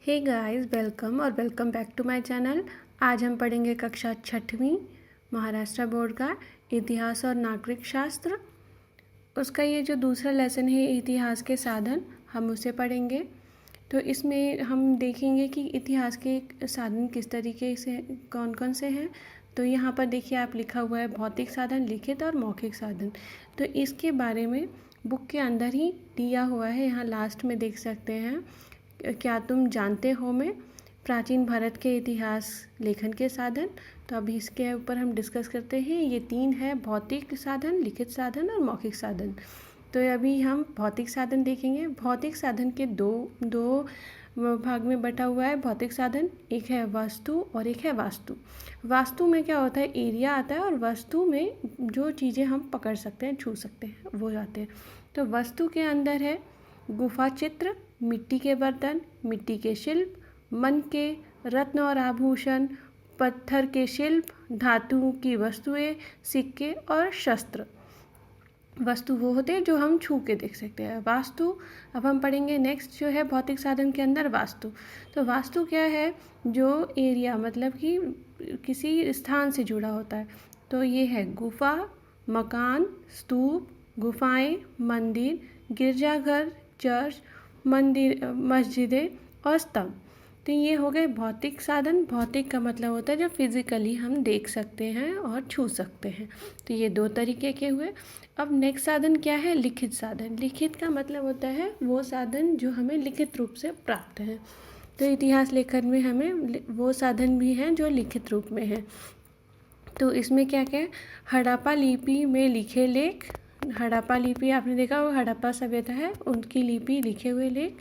Hey guys, welcome back to my channel. आज हम पढ़ेंगे कक्षा 6वीं महाराष्ट्र बोर्ड का इतिहास और नागरिक शास्त्र। उसका ये जो दूसरा लेसन है इतिहास के साधन, हम उसे पढ़ेंगे। तो इसमें हम देखेंगे कि इतिहास के साधन किस तरीके से कौन कौन से हैं। तो यहाँ पर देखिए आप लिखा हुआ है भौतिक साधन, लिखित और मौखिक साधन। तो इसके बारे में बुक के अंदर ही दिया हुआ है, यहाँ लास्ट में देख सकते हैं। क्या तुम जानते हो में प्राचीन भारत के इतिहास लेखन के साधन। तो अभी इसके ऊपर हम डिस्कस करते हैं। ये 3 है, भौतिक साधन, लिखित साधन और मौखिक साधन। तो अभी हम भौतिक साधन देखेंगे। भौतिक साधन के दो भाग में बटा हुआ है भौतिक साधन। एक है वस्तु और एक है वास्तु। वास्तु में क्या होता है, एरिया आता है, और वस्तु में जो चीज़ें हम पकड़ सकते हैं, छू सकते हैं, वो आते हैं। तो वस्तु के अंदर है गुफा चित्र, मिट्टी के बर्तन, मिट्टी के शिल्प, मन के रत्न और आभूषण, पत्थर के शिल्प, धातु की वस्तुएं, सिक्के और शस्त्र। वस्तु वो होते हैं जो हम छू के देख सकते हैं। वास्तु अब हम पढ़ेंगे नेक्स्ट, जो है भौतिक साधन के अंदर वास्तु। तो वास्तु क्या है, जो एरिया मतलब कि किसी स्थान से जुड़ा होता है। तो ये है गुफा, मकान, स्तूप, गुफाएं, मंदिर, गिरजाघर, चर्च, मंदिर, मस्जिदें और स्तंभ। तो ये हो गए भौतिक साधन। भौतिक का मतलब होता है जो फिजिकली हम देख सकते हैं और छू सकते हैं। तो ये 2 तरीके के हुए। अब नेक्स्ट साधन क्या है, लिखित साधन। लिखित का मतलब होता है वो साधन जो हमें लिखित रूप से प्राप्त है। तो इतिहास लेखन में हमें वो साधन भी हैं जो लिखित रूप में हैं। तो इसमें क्या क्या है, हड़प्पा लिपि में लिखे लेख। हड़प्पा लिपि आपने देखा वो हड़प्पा सभ्यता है, उनकी लिपि लिखे हुए लेख।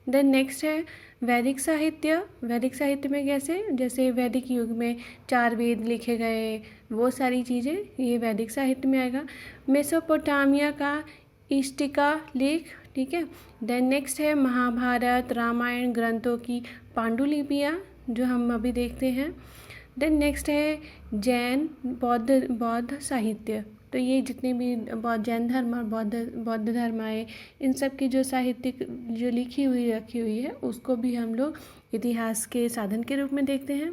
देन नेक्स्ट है वैदिक साहित्य। वैदिक साहित्य में कैसे, जैसे वैदिक युग में 4 वेद लिखे गए, वो सारी चीज़ें ये वैदिक साहित्य में आएगा। मेसोपोटामिया का इष्टिका लेख, ठीक है। देन नेक्स्ट है महाभारत रामायण ग्रंथों की पांडुलिपियाँ, जो हम अभी देखते हैं। देन नेक्स्ट है जैन बौद्ध साहित्य। तो ये जितने भी जैन धर्म और बौद्ध धर्म आए, इन सब की जो साहित्यिक जो रखी हुई है, उसको भी हम लोग इतिहास के साधन के रूप में देखते हैं।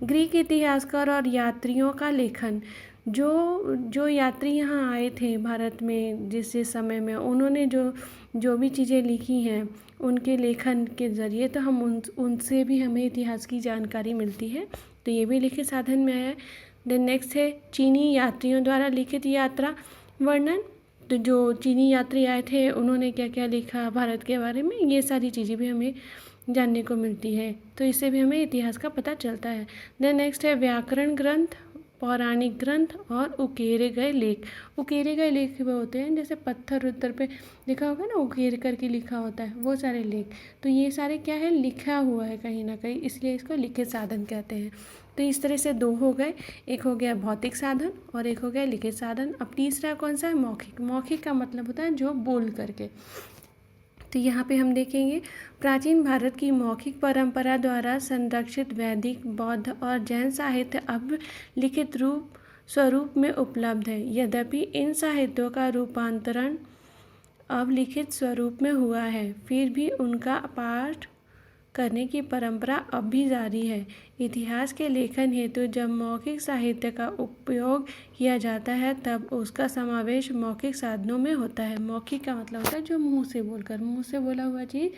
ग्रीक इतिहासकार और यात्रियों का लेखन। जो यात्री यहाँ आए थे भारत में जिस समय में, उन्होंने जो भी चीज़ें लिखी हैं, उनके लेखन के ज़रिए तो हम उनसे भी हमें इतिहास की जानकारी मिलती है। तो ये भी लिखित साधन में आया है। देन नेक्स्ट है चीनी यात्रियों द्वारा लिखित यात्रा वर्णन। तो जो चीनी यात्री आए थे उन्होंने क्या क्या लिखा भारत के बारे में, ये सारी चीज़ें भी हमें जानने को मिलती है। तो इससे भी हमें इतिहास का पता चलता है। देन नेक्स्ट है व्याकरण ग्रंथ, पौराणिक ग्रंथ और उकेरे गए लेख। उकेरे गए लेख वो होते हैं जैसे पत्थर उत्तर पे लिखा होगा ना, उकेर करके लिखा होता है, वो सारे लेख। तो ये सारे क्या है, लिखा हुआ है कहीं ना कहीं, इसलिए इसको लिखित साधन कहते हैं। तो इस तरह से 2 हो गए, एक हो गया भौतिक साधन और एक हो गया लिखित साधन। अब तीसरा कौन सा है, मौखिक। मौखिक का मतलब होता है जो बोल करके। तो यहाँ पे हम देखेंगे प्राचीन भारत की मौखिक परंपरा द्वारा संरक्षित वैदिक, बौद्ध और जैन साहित्य अब लिखित स्वरूप में उपलब्ध है। यद्यपि इन साहित्यों का रूपांतरण अब लिखित स्वरूप में हुआ है, फिर भी उनका पाठ करने की परंपरा अब भी जारी है। इतिहास के लेखन हेतु जब मौखिक साहित्य का उपयोग किया जाता है तब उसका समावेश मौखिक साधनों में होता है। मौखिक का मतलब होता है जो मुंह से बोला हुआ चीज़,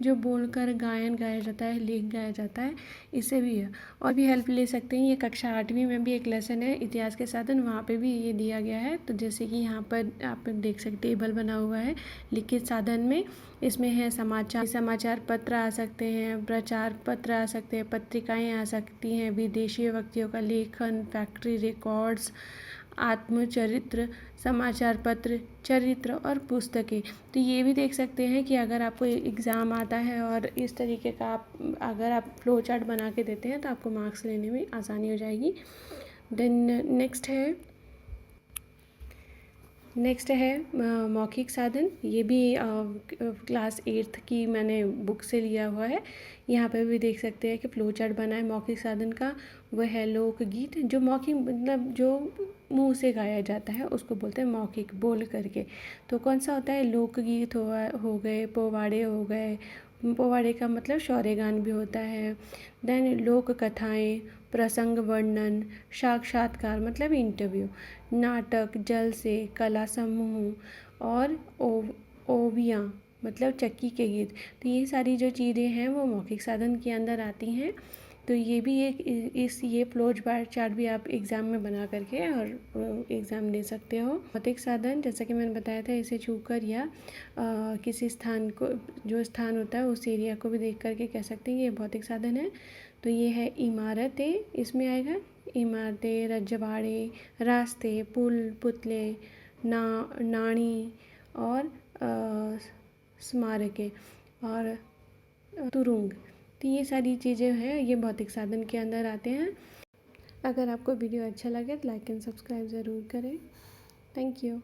जो बोलकर गायन गाया जाता है, लेख गाया जाता है, इससे भी है। और भी हेल्प ले सकते हैं, ये कक्षा 8वीं में भी एक लेसन है इतिहास के साधन, वहाँ पे भी ये दिया गया है। तो जैसे कि यहाँ पर आप देख सकते टेबल बना हुआ है लिखित साधन में। इसमें है समाचार पत्र आ सकते हैं, प्रचार पत्र आ सकते हैं, पत्रिकाएं आ सकती हैं, विदेशी व्यक्तियों का लेखन, फैक्ट्री रिकॉर्ड्स, आत्मचरित्र, समाचार पत्र, चरित्र और पुस्तकें। तो ये भी देख सकते हैं कि अगर आपको एग्ज़ाम आता है और इस तरीके का अगर आप फ्लो चार्ट बना के देते हैं तो आपको मार्क्स लेने में आसानी हो जाएगी। देन नेक्स्ट है मौखिक साधन। ये भी क्लास 8th की मैंने बुक से लिया हुआ है। यहाँ पे भी देख सकते हैं कि फ्लो चार्ट बना है मौखिक साधन का। वह है लोकगीत, जो मौखिक मतलब जो मुंह से गाया जाता है उसको बोलते हैं मौखिक, बोल करके। तो कौन सा होता है, लोकगीत हो गए, पोवाड़े हो गए, पोवाड़े का मतलब शौर्यगान भी होता है। देन लोक कथाएँ, प्रसंग वर्णन, साक्षात्कार मतलब इंटरव्यू, नाटक, जलसे, कला समूह और ओवियाँ मतलब चक्की के गीत। तो ये सारी जो चीज़ें हैं वो मौखिक साधन के अंदर आती हैं। तो ये भी एक ये फ्लो चार्ट भी आप एग्ज़ाम में बना करके और एग्ज़ाम दे सकते हो। भौतिक साधन जैसा कि मैंने बताया था, इसे छूकर या किसी स्थान को, जो स्थान होता है उस एरिया को भी देख करके कह सकते हैं ये भौतिक साधन है। तो ये है इमारतें, इसमें आएगा इमारतें, रजवाड़े, रास्ते, पुल, पुतले, नाणी और स्मारकें और तुरुंग। तो ये सारी चीज़ें हैं, ये भौतिक साधन के अंदर आते हैं। अगर आपको वीडियो अच्छा लगे तो लाइक एंड सब्सक्राइब ज़रूर करें। Thank you.